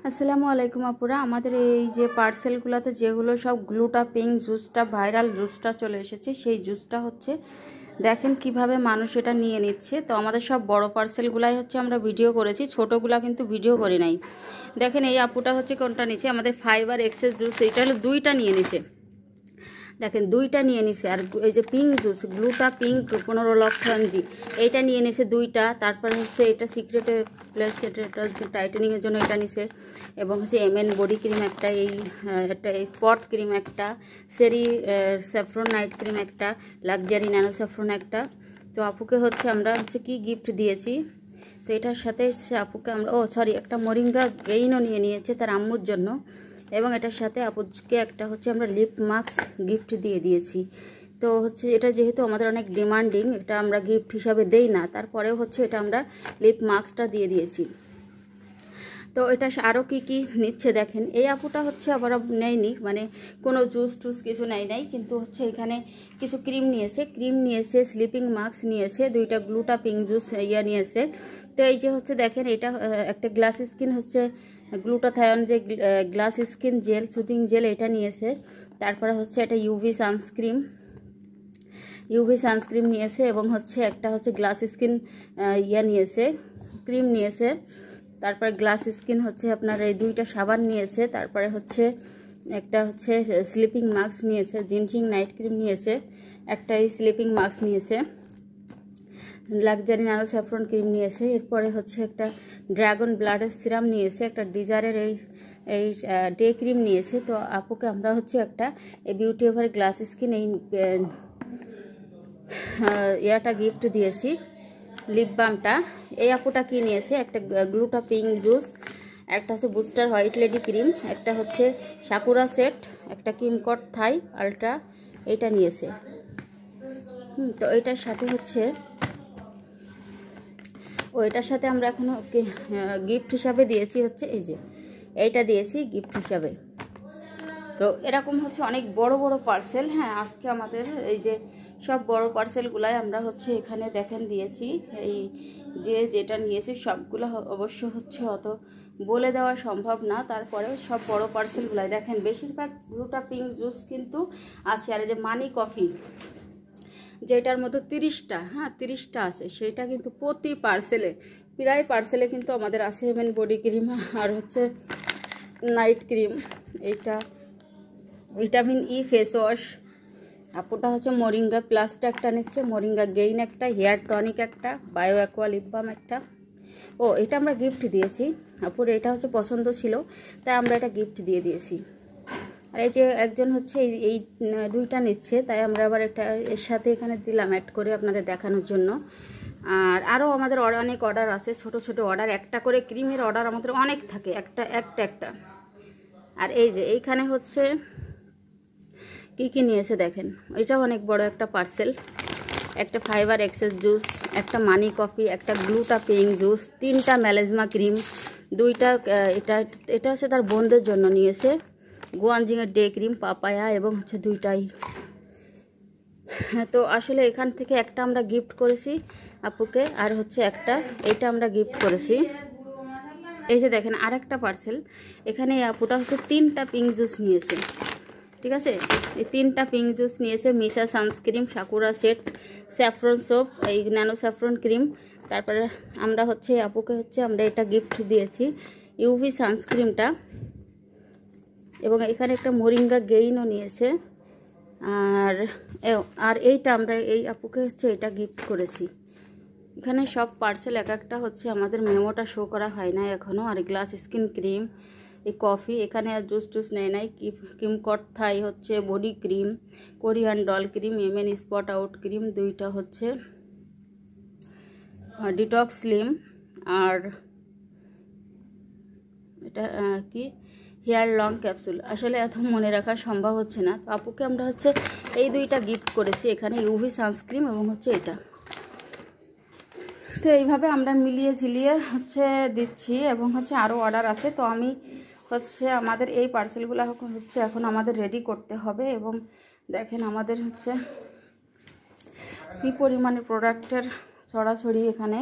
আসসালামু আলাইকুম আপুরা। আমাদের এই যে পার্সেলগুলোতে যেগুলো সব গ্লুটা পিঙ্ক জুসটা ভাইরাল জুসটা চলে এসেছে, সেই জুসটা হচ্ছে দেখেন কিভাবে মানুষ এটা নিয়ে নিচ্ছে। তো আমাদের সব বড় পার্সেলগুলাই হচ্ছে আমরা ভিডিও করেছি, ছোটোগুলা কিন্তু ভিডিও করি নাই। দেখেন এই আপুটা হচ্ছে কোনটা নিছে, আমাদের ফাইবার এক্সেস জুস, এটা হলো দুইটা নিয়ে নিছে। দেখেন দুইটা নিয়ে নিছে। আর এই যে পিঙ্ক জুস গ্লুটা পিঙ্ক 15 লক্ষ এমজি, এইটা নিয়ে নিছে দুইটা। তারপরে হচ্ছে এটা সিক্রেটের প্লাস এটা টাইটেনিংয়ের জন্য এটা নিছে, এবং হচ্ছে এমএন বডি ক্রিম একটা, একটা স্পট ক্রিম একটা, সেরি স্যাফরন নাইট ক্রিম একটা, লাক্সারি ন্যানো স্যাফরন একটা। তো আপুকে হচ্ছে আমরা হচ্ছে কি গিফট দিয়েছি, তো এটার সাথে আপুকে আমরা একটা মরিঙ্গা গেইনও নিয়ে নিয়েছে তার আম্মুর জন্য, এবং এটার সাথে আপুকে একটা হচ্ছে আমরা লিপ মাস্ক গিফট দিয়ে দিয়েছি। তো হচ্ছে এটা যেহেতু আমাদের অনেক ডিমান্ডিং, এটা আমরা গিফট হিসাবে দেই না, তারপরেও হচ্ছে এটা আমরা লিপ মাস্কটা দিয়ে দিয়েছি। তো এটা আরও কি কি নিচ্ছে দেখেন। এই আপুটা হচ্ছে আবার নেয়নি, মানে কোনো জুস টুস কিছু নাই, কিন্তু হচ্ছে এখানে কিছু ক্রিম নিয়েছে, স্লিপিং মাস্ক নিয়েছে, দুইটা গ্লুটা পিঙ্ক জুস নিয়েছে। তো এই যে হচ্ছে দেখেন এটা একটা গ্লাস স্কিন হচ্ছে গ্লুটাথায়ন যে glass skin gel soothing gel এটা নিয়েছে। তারপরে হচ্ছে এটা ইউভি সানস্ক্রিন নিয়েছে, এবং হচ্ছে একটা হচ্ছে গ্লাস স্কিন নিয়েছে, ক্রিম নিয়েছে। তারপরে গ্লাস স্কিন হচ্ছে আপনার এই দুইটা সাবান নিয়েছে। তারপরে হচ্ছে একটা হচ্ছে স্লিপিং মাস্ক নিয়েছে, জিনজিং নাইট ক্রিম নিয়েছে, একটা স্লিপিং মাস্ক নিয়েছে, লাক্সারি ন্যানো স্যাফরন ক্রিম নিয়েছে। এরপরে হচ্ছে একটা ড্রাগন ব্লাডের সিরাম নিয়েছে, একটা ডিজারের এই ডে ক্রিম নিয়েছে। তো আপুকে আমরা হচ্ছে একটা এই বিউটি ওভার গ্লাস স্কিন এই ইয়াটা গিফট দিয়েছি, লিপ বামটা। এই আপুটা কি নিয়েছে, একটা গ্লুটা পিঙ্ক জুস, একটা হচ্ছে বুস্টার হোয়াইট লেডি ক্রিম, একটা হচ্ছে সাকুরা সেট, একটা কিমকট থাই আলট্রা, এইটা নিয়েছে। তো এটার সাথে হচ্ছে এটার সাথে আমরা এখনো গিফট হিসাবে দিয়েছি হচ্ছে এই যে এইটা দিয়েছি গিফট হিসাবে। তো এরকম হচ্ছে অনেক বড় বড় পার্সেল। হ্যাঁ, আজকে আমাদের এই যে সব বড় পার্সেলগুলাই আমরা হচ্ছে এখানে দেখেন দিয়েছি। এই যেটা নিয়েছি সবগুলো অবশ্য হচ্ছে অত বলে দেওয়া সম্ভব না, তারপরে সব বড় পার্সেলগুলাই দেখেন বেশিরভাগ গ্লুটা পিঙ্ক জুস কিন্তু আছে। আর এই যে মানি কফি যেটার মতো 30টা, হ্যাঁ 30টা আছে, সেইটা কিন্তু প্রতি প্রায় পার্সেলে কিন্তু আমাদের আছে এমএন বডি ক্রিম, আর হচ্ছে নাইট ক্রিম, এইটা ভিটামিন ই ফেস ওয়াশ। আপুটা হচ্ছে মরিঙ্গা প্লাসটা একটা নিচ্ছে, মরিঙ্গা গেইন একটা, হেয়ার টনিক একটা, বায়ো অ্যাকোয়া লিপ বাম একটা। এটা আমরা গিফট দিয়েছি আপুর, এটা হচ্ছে পছন্দ ছিল তাই আমরা এটা গিফট দিয়ে দিয়েছি। আর এই যে একজন হচ্ছে এই দুইটা নিচ্ছে, তাই আমরা আবার একটা এর সাথে এখানে দিলাম অ্যাড করে আপনাদের দেখানোর জন্য। আর আরও আমাদের অনেক অর্ডার আছে, ছোট ছোট অর্ডার, একটা করে ক্রিমের অর্ডার আমাদের অনেক থাকে, একটা। আর এই যে এইখানে হচ্ছে কি নিয়েছে দেখেন, এটাও অনেক বড় একটা পার্সেল, একটা ফাইবার এক্সেস জুস, একটা মানি কফি, একটা গ্লুটা পিঙ্ক জুস, 3টা ম্যালেজমা ক্রিম, দুইটা এটা হচ্ছে তার বোনদের জন্য নিয়েছে, গুয়ানজিংয়ের ডে ক্রিম, পাপায়া, এবং হচ্ছে দুইটাই। তো আসলে এখান থেকে একটা আমরা গিফট করেছি আপুকে, আর হচ্ছে এইটা আমরা গিফট করেছি। এই যে দেখেন আরেকটা পার্সেল, এখানে আপুটা হচ্ছে 3টা পিঙ্ক জুস নিয়েছে, ঠিক আছে। এই 3টা পিঙ্ক জুস নিয়েছে, Misa sunscreen, sakura set, saffron soap, এই ন্যানো স্যাফরন ক্রিম। তারপরে আমরা হচ্ছে আপুকে হচ্ছে আমরা এটা গিফট দিয়েছি, ইউভি সানস্ক্রিনটা, এবং এখানে একটা মরিঙ্গা গেইনও নিয়েছে। আর এইটা আমরা এই আপুকে হচ্ছে এটা গিফট করেছি। এখানে সব পার্সেল একটা হচ্ছে আমাদের মেমোটা শো করা হয় না এখনও। আর গ্লাস স্কিন ক্রিম, এই কফি, এখানে আর জুস টুস নেয় নাই, কিমকট থাই হচ্ছে body cream, Korean doll cream, MN spot out cream, দুইটা হচ্ছে ডিটক্স স্লিম, আর এটা কি হেয়ার লং ক্যাপসুল। আসলে এত মনে রাখা সম্ভব হচ্ছে না, তো আপুকে আমরা হচ্ছে এই দুইটা গিফট করেছি, এখানে ইউভি সানস্ক্রিন এবং হচ্ছে এটা। তো এইভাবে আমরা মিলিয়ে ঝিলিয়ে হচ্ছে দিচ্ছি, এবং হচ্ছে আরও অর্ডার আছে। তো আমি হচ্ছে আমাদের এই পার্সেলগুলো হচ্ছে এখন আমাদের রেডি করতে হবে, এবং দেখেন আমাদের হচ্ছে কী পরিমাণে প্রোডাক্টের ছড়াছড়ি এখানে।